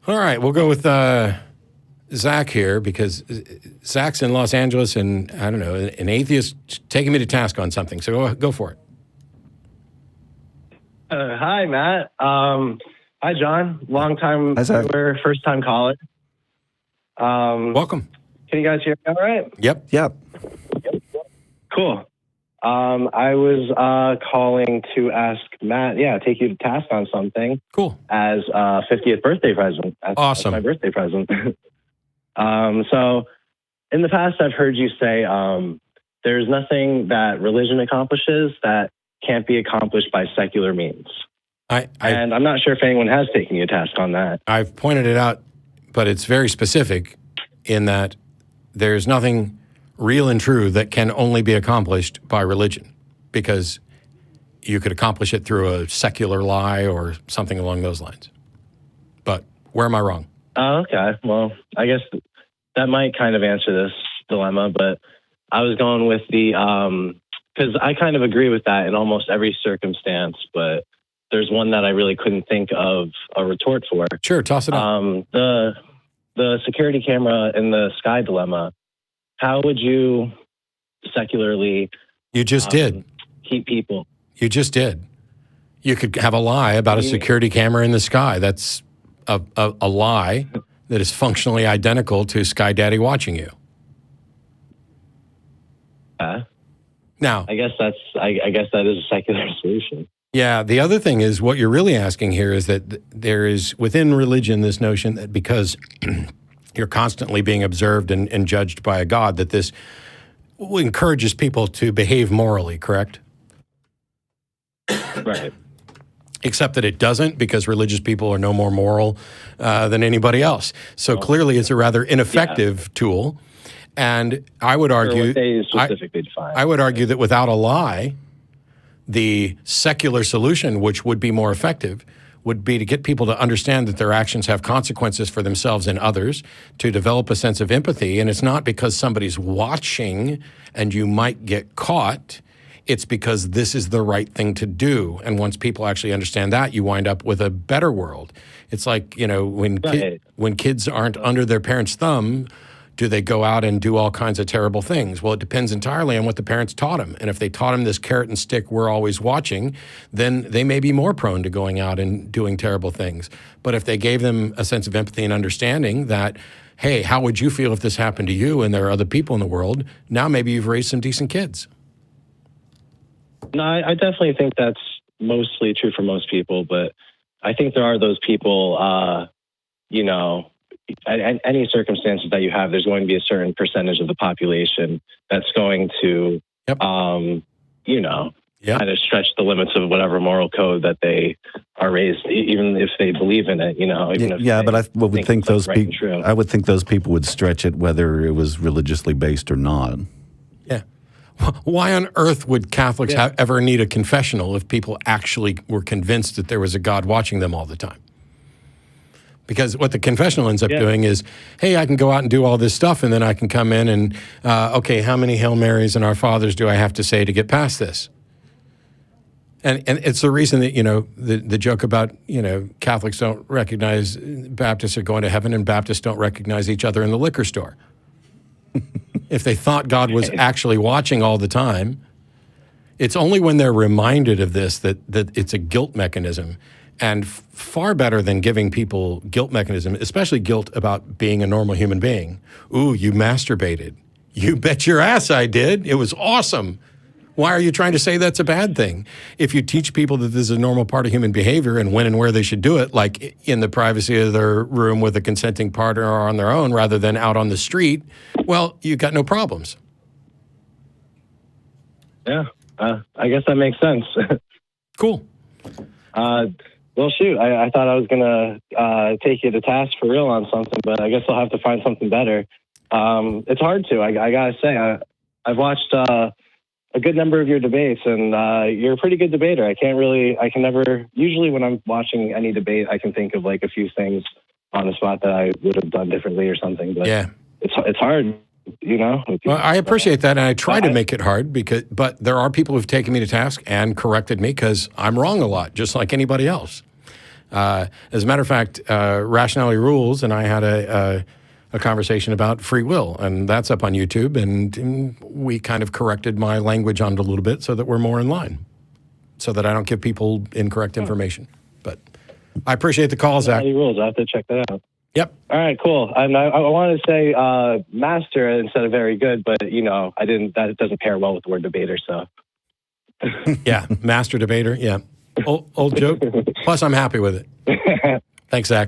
All right, we'll go with Zack here because Zack's in Los Angeles, and I don't know, an atheist taking me to task on something. So go for it. Hi, Matt. Hi, John. Long time viewer, first time caller. Welcome. Can you guys hear me all right? Yep. Cool. I was calling to ask Matt, take you to task on something. Cool. As 50th birthday present. Awesome. As my birthday present. So in the past, I've heard you say there's nothing that religion accomplishes that can't be accomplished by secular means. And I'm not sure if anyone has taken you to task on that. I've pointed it out, but it's very specific in that there's nothing real and true that can only be accomplished by religion, because you could accomplish it through a secular lie or something along those lines. But where am I wrong? Oh, okay. Well, I guess that might kind of answer this dilemma, but I was going with the, because I kind of agree with that in almost every circumstance, but there's one that I really couldn't think of a retort for. Sure, toss it out. The security camera in the sky dilemma. How would you secularly... You just did. Keep people... You just did. You could have a lie about a security camera in the sky. That's a lie that is functionally identical to Sky Daddy watching you. Now, I guess that is a secular solution. Yeah, the other thing is what you're really asking here is that there is within religion this notion that because you're constantly being observed and judged by a God, that this encourages people to behave morally, correct? Right. Except that it doesn't, because religious people are no more moral than anybody else. So clearly it's a rather ineffective tool. And I would argue, I would argue that without a lie, the secular solution, which would be more effective, would be to get people to understand that their actions have consequences for themselves and others, to develop a sense of empathy. And it's not because somebody's watching and you might get caught. It's because this is the right thing to do. And once people actually understand that, you wind up with a better world. It's like, you know, when kids aren't under their parents' thumb, do they go out and do all kinds of terrible things? Well, it depends entirely on what the parents taught them. And if they taught them this carrot and stick, we're always watching, then they may be more prone to going out and doing terrible things. But if they gave them a sense of empathy and understanding that, hey, how would you feel if this happened to you and there are other people in the world? Now maybe you've raised some decent kids. No, I definitely think that's mostly true for most people, but I think there are those people, you know, any circumstances that you have, there's going to be a certain percentage of the population that's going to, you know, kind of stretch the limits of whatever moral code that they are raised, even if they believe in it, you know. Even if but I would think those people. I would think those people would stretch it whether it was religiously based or not. Yeah. Why on earth would Catholics ever need a confessional if people actually were convinced that there was a God watching them all the time? Because what the confessional ends up doing is, hey, I can go out and do all this stuff, and then I can come in and, okay, how many Hail Marys and Our Fathers do I have to say to get past this? And it's the reason that, you know, the joke about, you know, Catholics don't recognize Baptists are going to heaven and Baptists don't recognize each other in the liquor store. If they thought God was actually watching all the time, it's only when they're reminded of this that it's a guilt mechanism. And far better than giving people guilt mechanism, especially guilt about being a normal human being. Ooh, you masturbated. You bet your ass I did. It was awesome. Why are you trying to say that's a bad thing? If you teach people that this is a normal part of human behavior and when and where they should do it, like in the privacy of their room with a consenting partner or on their own rather than out on the street, well, you've got no problems. Yeah, I guess that makes sense. Cool. Well, shoot, I thought I was going to take you to task for real on something, but I guess I'll have to find something better. It's hard to. I got to say, I've watched a good number of your debates, and you're a pretty good debater. Usually when I'm watching any debate, I can think of like a few things on the spot that I would have done differently or something, but it's hard. You know, well, I appreciate that, and I try to make it hard but there are people who've taken me to task and corrected me because I'm wrong a lot, just like anybody else. As a matter of fact, Rationality Rules and I had a conversation about free will, and that's up on YouTube, and we kind of corrected my language on it a little bit so that we're more in line, so that I don't give people incorrect information. But I appreciate the call, Zach. Rules. I have to check that out. Yep. All right, cool. And I wanted to say master instead of very good, but I didn't. That doesn't pair well with the word debater. So. Yeah, master debater. Yeah, old joke. Plus, I'm happy with it. Thanks, Zach.